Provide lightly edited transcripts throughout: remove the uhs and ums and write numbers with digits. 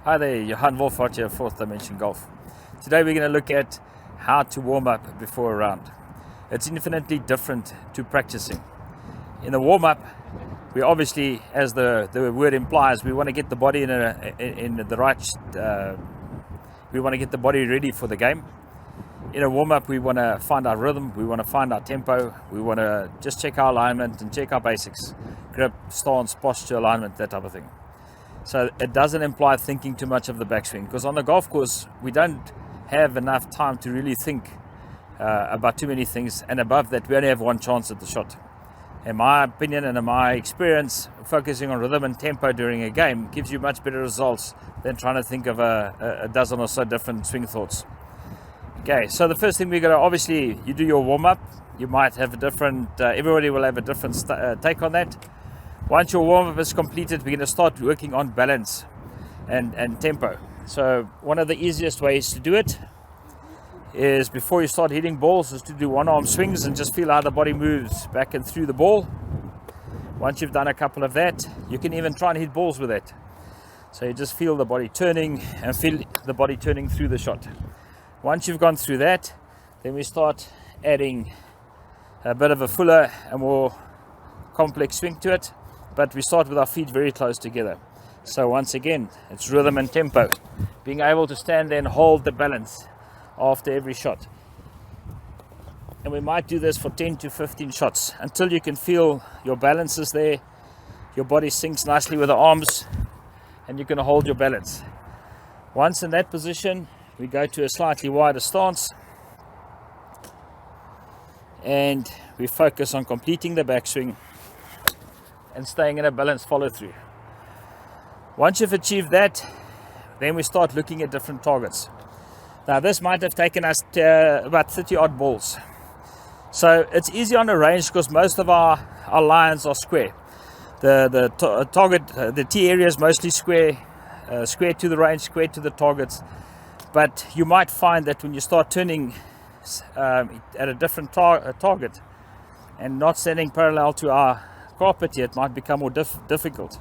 Hi there, Johan Wolfaardt here, Fourth Dimension Golf. Today we're going to look at how to warm up before a round. It's infinitely different to practicing. In the warm-up, we obviously, as the word implies, we want to get the body in the right. We want to get the body ready for the game. In a warm-up, we want to find our rhythm, we want to find our tempo, we want to just check our alignment and check our basics: grip, stance, posture, alignment, that type of thing. So it doesn't imply thinking too much of the backswing, because on the golf course we don't have enough time to really think about too many things, and above that we only have one chance at the shot. In my opinion and in my experience, focusing on rhythm and tempo during a game gives you much better results than trying to think of a dozen or so different swing thoughts. Okay, so the first thing we're going to, obviously you do your warm-up. You might have a different, everybody will have a different take on that. Once your warm-up is completed, we're going to start working on balance and tempo. So one of the easiest ways to do it is, before you start hitting balls, is to do one-arm swings and just feel how the body moves back and through the ball. Once you've done a couple of that, you can even try and hit balls with it. So you just feel the body turning and feel the body turning through the shot. Once you've gone through that, then we start adding a bit of a fuller and more complex swing to it. But we start with our feet very close together. So once again, it's rhythm and tempo. Being able to stand there and hold the balance after every shot. And we might do this for 10 to 15 shots until you can feel your balance is there, your body sinks nicely with the arms, and you can hold your balance. Once in that position, we go to a slightly wider stance, and we focus on completing the backswing and staying in a balanced follow through. Once you've achieved that, then we start looking at different targets. Now this might have taken us about 30 odd balls. So it's easy on the range because most of our lines are square. The target, the tee area is mostly square, square to the range, square to the targets. But you might find that when you start turning at a different target and not standing parallel to our carpet here, it might become more difficult.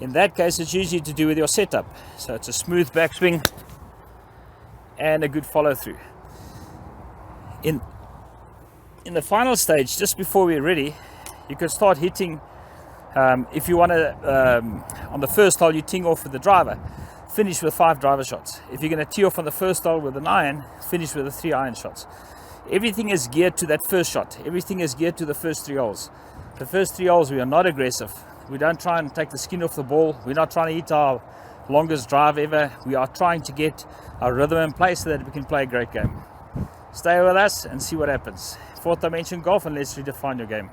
In that case, it's usually to do with your setup. So it's a smooth backswing and a good follow through. In the final stage, just before we're ready, you can start hitting. If you want to, on the first hole, you ting off with the driver. Finish with 5 driver shots. If you're going to tee off on the first hole with an iron, finish with the 3 iron shots. Everything is geared to that first shot. Everything is geared to the first 3 holes. The first 3 holes we are not aggressive. We don't try and take the skin off the ball. We're not trying to hit our longest drive ever. We are trying to get our rhythm in place so that we can play a great game. Stay with us and see what happens. Fourth Dimension Golf, and let's redefine your game.